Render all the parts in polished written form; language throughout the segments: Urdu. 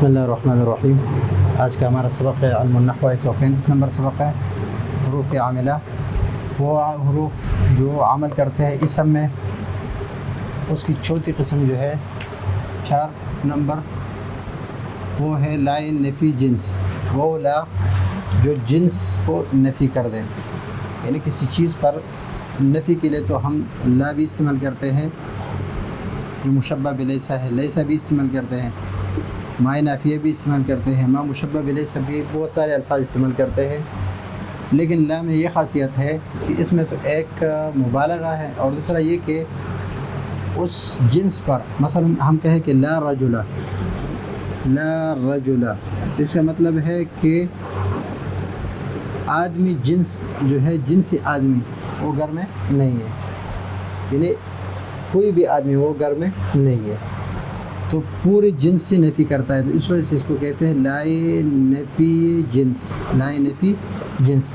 بسم اللہ الرحمن الرحیم۔ آج کا ہمارا سبق ہے علم النحو 135 نمبر سبق ہے حروف عاملہ، وہ حروف جو عمل کرتے ہیں اسم میں، اس کی چوتھی قسم جو ہے 4 نمبر، وہ ہے لا نفی جنس، وہ لا جو جنس کو نفی کر دے، یعنی کسی چیز پر نفی کے لیے تو ہم لا بھی استعمال کرتے ہیں، جو مشبہ بلیسا ہے لیسا بھی استعمال کرتے ہیں، مائے نافیہ بھی استعمال کرتے ہیں، ما مشبہ بلیسا بھی بہت سارے الفاظ استعمال کرتے ہیں، لیکن لا میں یہ خاصیت ہے کہ اس میں تو ایک مبالغہ ہے، اور دوسرا یہ کہ اس جنس پر مثلا ہم کہیں کہ لا رجلا، لا رجلا، اس کا مطلب ہے کہ آدمی جنس جو ہے جنس آدمی وہ گھر میں نہیں ہے، یعنی کوئی بھی آدمی وہ گھر میں نہیں ہے، تو پورے جنس سے نفی کرتا ہے، تو اس وجہ سے اس کو کہتے ہیں لائے نفی جنس، لائے نفی جنس،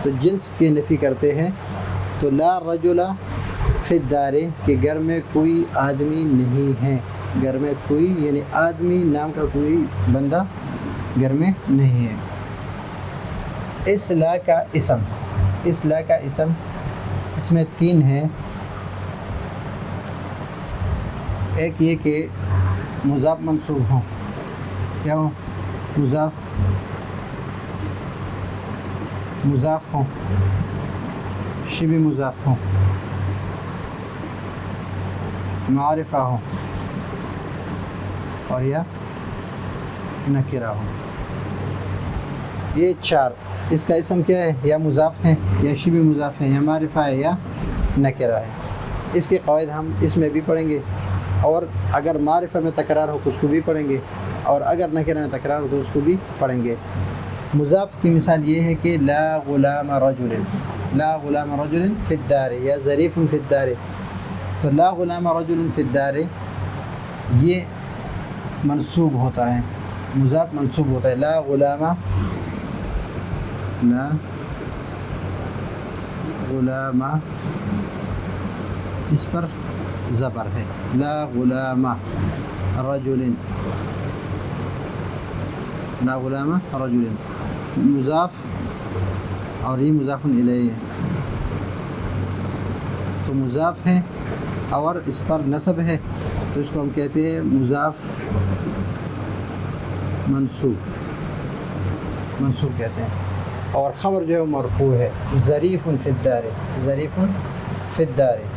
تو جنس کے نفی کرتے ہیں۔ تو لا رجلا فی الدار، کہ گھر میں کوئی آدمی نہیں ہے، گھر میں کوئی یعنی آدمی نام کا کوئی بندہ گھر میں نہیں ہے۔ اس لا کا اسم، اس لا کا اسم، اس میں 3 ہیں، ایک یہ کہ مضاف منصوب ہوں، کیا ہوں؟ مضاف ہوں، شبہ مضاف ہوں، معرفہ ہوں، اور یا نکرہ ہوں۔ یہ 4، اس کا اسم کیا ہے؟ یا مضاف ہے، یا شبہ مضاف ہے، یا معرفہ ہے، یا نکرہ ہے۔ اس کے قواعد ہم اس میں بھی پڑھیں گے، اور اگر معرفہ میں تکرار ہو تو اس کو بھی پڑھیں گے، اور اگر نکرہ میں تکرار ہو تو اس کو بھی پڑھیں گے۔ مضاف کی مثال یہ ہے کہ لا غلام رجل، لا غلام رجل فی الدار، یا ظریف فی الدار، تو لا غلام رجل فی الدار یہ منصوب ہوتا ہے، مضاف منصوب ہوتا ہے، لا غلام، لا غلام اس پر زبر ہے، لا غلام رجل، لا غلام رجل مضاف، اور یہ مضاف الیہ ہے، تو مضاف ہے اور اس پر نصب ہے، تو اس کو ہم کہتے ہیں مضاف منصوب، منصوب کہتے ہیں، اور خبر جو ہے مرفوع ہے، ظریف فی الدار، ظریف فی الدار،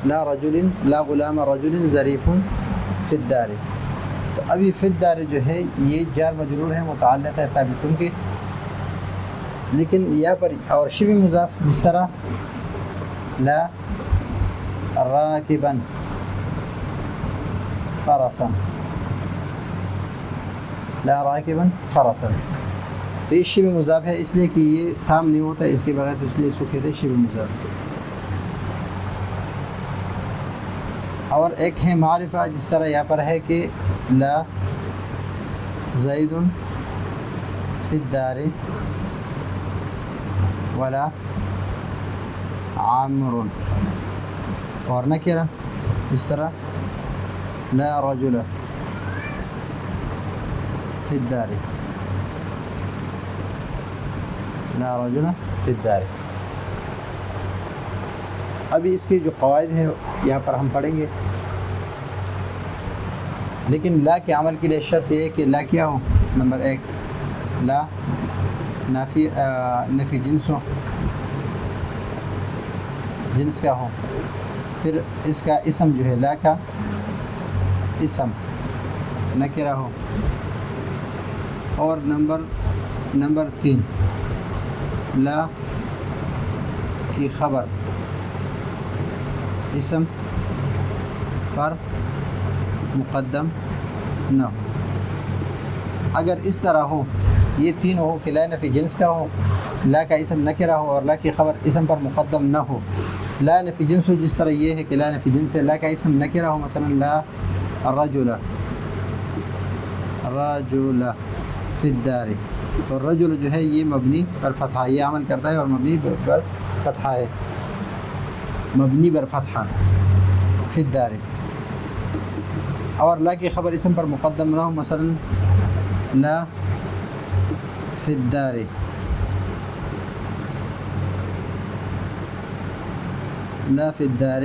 لا رجل، لا غلام رجل ظریف فی الدار۔ تو ابھی فی الدار جو ہے یہ جار مجرور ہے، متعلق ہے ثابتن کے، لیکن یہاں پر اور شبہ مضاف جس طرح لا راکبا فرسا، لا راکبا فرسا، تو یہ شبہ مضاف ہے، اس لیے کہ یہ تام نہیں ہوتا اس کے بغیر، تو اس لیے اس کو کہتے ہیں شبہ مضاف۔ اور ایک ہے معرفہ، جس طرح یہاں پر ہے کہ لا زید فی الدار ولا عامر، اور نکرہ جس طرح لا رجل فی الدار، لا رجل فی الدار۔ ابھی اس کے جو قواعد ہیں یہاں پر ہم پڑھیں گے، لیکن لا کے عمل کے لیے شرط یہ ہے کہ لا کیا ہو؟ نمبر 1 لا نفی جنس ہو، جنس کا ہو، پھر اس کا اسم جو ہے لا کا اسم نکرہ ہو، اور نمبر 3 لا کی خبر اسم پر مقدم نہ ہو۔ اگر اس طرح ہو، یہ 3 ہو کہ لا نفی جنس کا ہو، لا کا اسم نکرہ ہو، اور لا کی خبر اسم پر مقدم نہ ہو، لا نفی جنس ہو جس طرح یہ ہے کہ لا نفی جنس ہے، لا کا اسم نکرہ ہو، مثلا لا رجل فی الدار، تو رجل جو ہے یہ مبنی پر فتحہ، یہ عمل کرتا ہے اور مبنی پر فتحہ ہے، مبنی بر فتحہ فی الدار، اور لا کی خبر اسم پر مقدم نہ ہو، مثلا لا فی الدار، لا فی الدار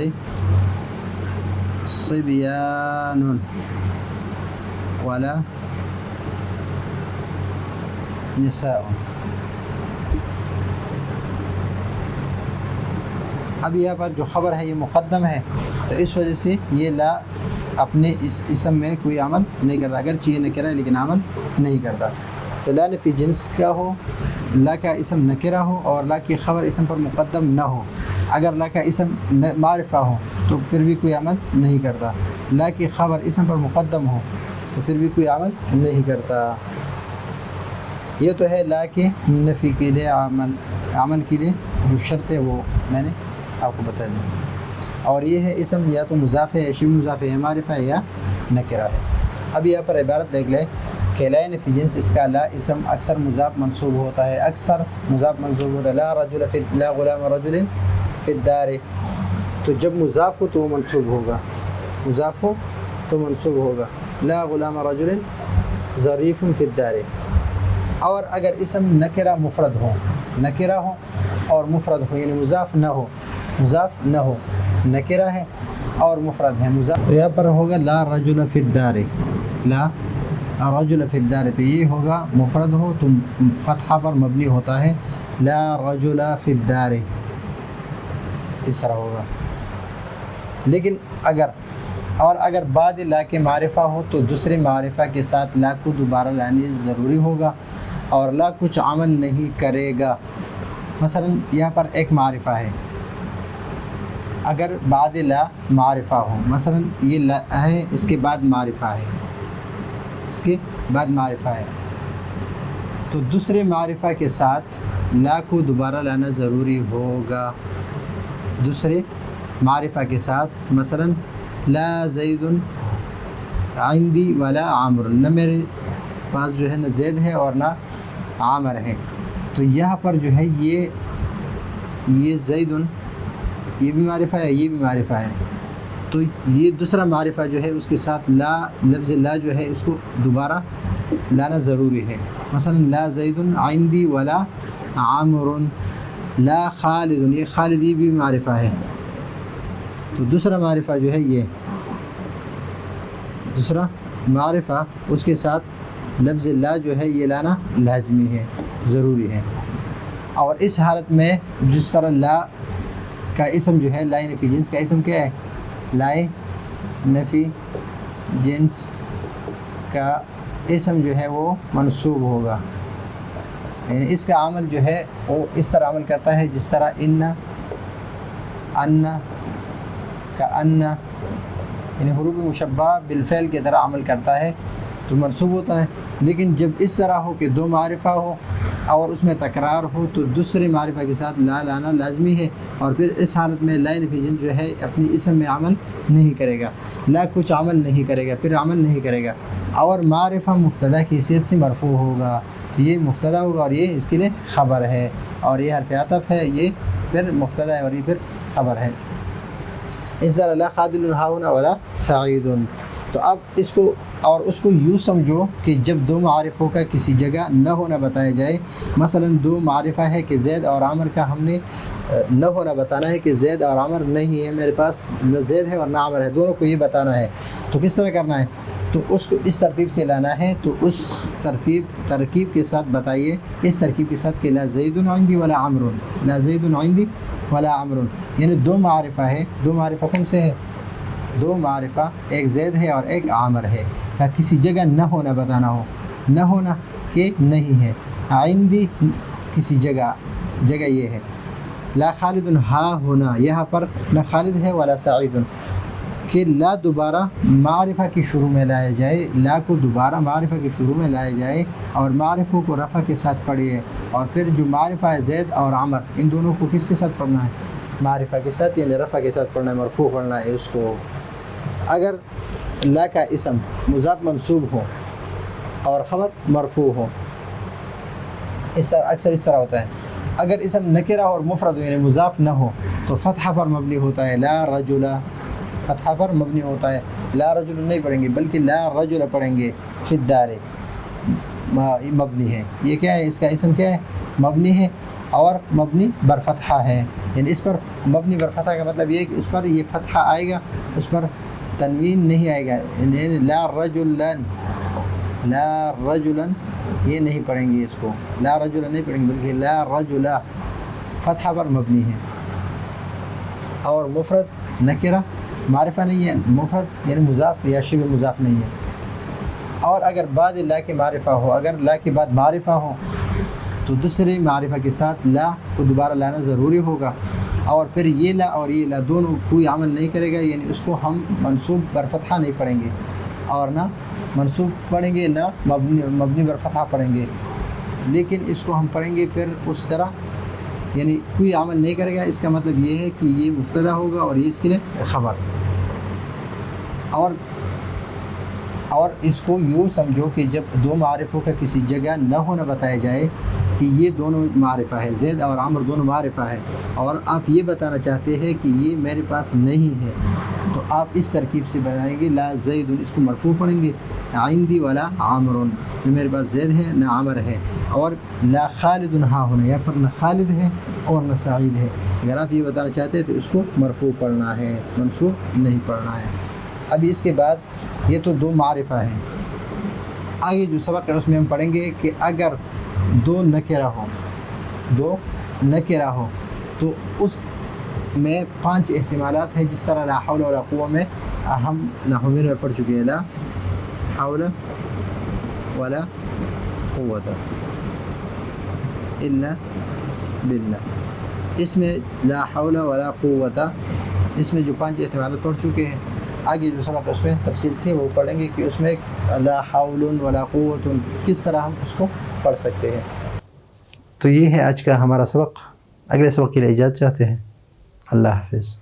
صبیان ولا نساء۔ اب یہاں پر جو خبر ہے یہ مقدم ہے، تو اس وجہ سے یہ لا اپنے اس اسم میں کوئی عمل نہیں کرتا، اگرچہ یہ نکرہ ہے لیکن عمل نہیں کرتا۔ تو لا نفی جنس کا ہو، لا کا اسم نکرہ ہو اور لا کی خبر اسم پر مقدم نہ ہو، اگر لا کا اسم معرفہ ہو تو پھر بھی کوئی عمل نہیں کرتا، لا کی خبر اسم پر مقدم ہو تو پھر بھی کوئی عمل نہیں کرتا۔ یہ تو ہے لا کے نفی کے لیے عمل کے لیے جو شرط ہے وہ میں نے آپ کو بتا دی، اور یہ ہے اسم یا تو مضاف ہے، شبہ مضاف ہے، معرفہ ہے یا نکرہ ہے۔ اب یہاں پر عبارت دیکھ لیں کہ لا نفی جنس، اس کا لا اسم اکثر مضاف منصوب ہوتا ہے، اکثر مضاف منصوب ہوتا ہے، لا غلام رجل فی الدار، تو جب مضاف ہو تو وہ منصوب ہوگا، مضاف ہو تو منصوب ہوگا، لا غلام رجل ظریف فی الدار۔ اور اگر اسم نکرہ مفرد ہو، نکرہ ہو اور مفرد ہو، یعنی مضاف نہ ہو، مضاف نہ ہو، نکرہ ہے اور مفرد ہے مضاف، تو یہاں پر ہوگا لا رجل فی الدار، لا رجل فی الدار، تو یہ ہوگا مفرد ہو تو فتحہ پر مبنی ہوتا ہے، لا رجل فی الدار، اس طرح ہوگا۔ لیکن اگر بعد لا کے معرفہ ہو تو دوسرے معرفہ کے ساتھ لا کو دوبارہ لانے ضروری ہوگا، اور لا کچھ عمل نہیں کرے گا۔ مثلا یہاں پر ایک معرفہ ہے، اگر بعد لا معرفہ ہو، مثلا یہ لا ہے، اس کے بعد معرفہ ہے، اس کے بعد معرفہ ہے، تو دوسرے معرفہ کے ساتھ لا کو دوبارہ لانا ضروری ہوگا، دوسرے معرفہ کے ساتھ، مثلا لا زید عندی ولا عامر، نہ میرے پاس جو ہے نہ زید ہے اور نہ عامر ہے، تو یہاں پر جو ہے یہ زید، یہ بھی معرفہ ہے، یہ بھی معرفہ ہے، تو یہ دوسرا معرفہ جو ہے اس کے ساتھ لا، لفظ لا جو ہے اس کو دوبارہ لانا ضروری ہے، مثلا لا زید عندی ولا عامر، لا خالد، یہ خالد یہ بھی معرفہ ہے، تو دوسرا معرفہ جو ہے یہ دوسرا معرفہ اس کے ساتھ لفظ لا جو ہے یہ لانا لازمی ہے، ضروری ہے۔ اور اس حالت میں جس طرح لا کا اسم جو ہے، لا نفی جنس کا اسم کیا ہے، لا نفی جنس کا اسم جو ہے وہ منصوب ہوگا، یعنی اس کا عمل جو ہے وہ اس طرح عمل کرتا ہے جس طرح ان کا ان، یعنی حروف مشبہ بالفعل کی طرح عمل کرتا ہے تو منصوب ہوتا ہے۔ لیکن جب اس طرح ہو کہ دو معرفہ ہو اور اس میں تکرار ہو تو دوسرے معرفہ کے ساتھ لا لانا لازمی ہے، اور پھر اس حالت میں لا نفی جنس جو ہے اپنی اسم میں عمل نہیں کرے گا، لا کچھ عمل نہیں کرے گا، پھر عمل نہیں کرے گا، اور معرفہ مبتدا کی حیثیت سے مرفوع ہوگا، تو یہ مبتدا ہوگا اور یہ اس کے لیے خبر ہے، اور یہ حرف عطف ہے، یہ پھر مبتدا ہے اور یہ پھر خبر ہے۔ اس طرح لا خادل ہاہنا ولا سعید، تو اب اس کو اور اس کو یوں سمجھو کہ جب دو معرفوں کا کسی جگہ نہ ہونا بتایا جائے، مثلا دو معرفہ ہے کہ زید اور عامر کا ہم نے نہ ہونا بتانا ہے کہ زید اور عامر نہیں ہے میرے پاس، نہ زید ہے اور نہ عامر ہے، دونوں کو یہ بتانا ہے، تو کس طرح کرنا ہے، تو اس کو اس ترتیب سے لانا ہے، تو اس ترکیب کے ساتھ بتائیے، اس ترکیب کے ساتھ کہ لا زید عندی ولا عامر، لا زید عندی ولا عامر، یعنی دو معرفہ ہے، دو معرفہ کون سے ہے، دو معرفہ، ایک زید ہے اور ایک عامر ہے، کہ کسی جگہ نہ ہونا بتانا ہو، نہ ہونا کہ نہیں ہے، عندی کسی جگہ یہ ہے، لا خالد ہا ہونا، یہاں پر نہ خالد ہے ولا سعید، کہ لا دوبارہ معرفہ کی شروع میں لایا جائے، لا کو دوبارہ معرفہ کی شروع میں لایا جائے اور معرفوں کو رفع کے ساتھ پڑھیے، اور پھر جو معرفہ ہے زید اور عامر ان دونوں کو کس کے ساتھ پڑھنا ہے، معرفہ کے ساتھ، یعنی رفع کے ساتھ پڑھنا ہے، مرفوع پڑھنا ہے اس کو۔ اگر لا کا اسم مضاف منصوب ہو اور خبر مرفوع ہو، اس طرح اکثر اس طرح ہوتا ہے، اگر اسم نکرہ اور مفرد ہو یعنی مضاف نہ ہو تو فتحہ پر مبنی ہوتا ہے، لا رجل فتحہ پر مبنی ہوتا ہے. لا رجل نہیں پڑھیں گے بلکہ لا رجل پڑھیں گے. فی الدار مبنی ہے. یہ کیا ہے؟ اس کا اسم کیا ہے؟ مبنی ہے اور مبنی بر فتحہ ہے. یعنی اس پر مبنی بر فتحہ کا مطلب یہ ہے کہ اس پر یہ فتحہ آئے گا، اس پر تنوین نہیں آئے گا. یعنی لا رجلن، لا رجلن یہ نہیں پڑھیں گے، اس کو لا رجل نہیں پڑھیں گے بلکہ لا رجل فتحہ پر مبنی ہے. اور مفرد نکرہ معرفہ نہیں ہے، مفرد یعنی مضاف یا شبہ مضاف نہیں ہے. اور اگر بعد لا کے معرفہ ہو، اگر لا کے بعد معرفہ ہو تو دوسرے معرفہ کے ساتھ لا کو دوبارہ لانا ضروری ہوگا. اور پھر یہ لا اور یہ لا دونوں کوئی عمل نہیں کرے گا. یعنی اس کو ہم منصوب بر فتحہ نہیں پڑھیں گے اور نہ منصوب پڑھیں گے، نہ مبنی بر فتحہ پڑھیں گے، لیکن اس کو ہم پڑھیں گے پھر اس طرح، یعنی کوئی عمل نہیں کرے گا. اس کا مطلب یہ ہے کہ یہ مبتدا ہوگا اور یہ اس کے لیے خبر. اور اس کو یوں سمجھو کہ جب دو معرفوں کا کسی جگہ نہ ہونا بتایا جائے کہ یہ دونوں معرفہ ہے، زید اور عمر دونوں معرفہ ہے، اور آپ یہ بتانا چاہتے ہیں کہ یہ میرے پاس نہیں ہے، تو آپ اس ترکیب سے بتائیں گے لا زید، اس کو مرفوع پڑھیں گے، عندی ولا عامر، نہ میرے پاس زید ہے نہ عمر ہے. اور لا خالد ہاں ہونا، یا پر نہ خالد ہے اور نہ سعید ہے. اگر آپ یہ بتانا چاہتے ہیں تو اس کو مرفوع پڑھنا ہے، منصوب نہیں پڑھنا ہے. ابھی اس کے بعد یہ تو دو معرفہ ہیں. آگے جو سبق ہے اس میں ہم پڑھیں گے کہ اگر دو نکرہ ہو تو اس میں 5 احتمالات ہیں. جس طرح لا حول ولا قوہ میں ہم نحوین میں پڑھ چکے ہیں، لا حول ولا قوة الا باللہ. اس میں لا حول ولا قوة، اس میں جو 5 احتمالات پڑھ چکے ہیں. آگے جو سبق اس میں تفصیل سے وہ پڑھیں گے کہ اس میں لا حول ولا قوت کس طرح ہم اس کو پڑھ سکتے ہیں. تو یہ ہے آج کا ہمارا سبق. اگلے سبق کے لیے اجازت چاہتے ہیں. اللہ حافظ.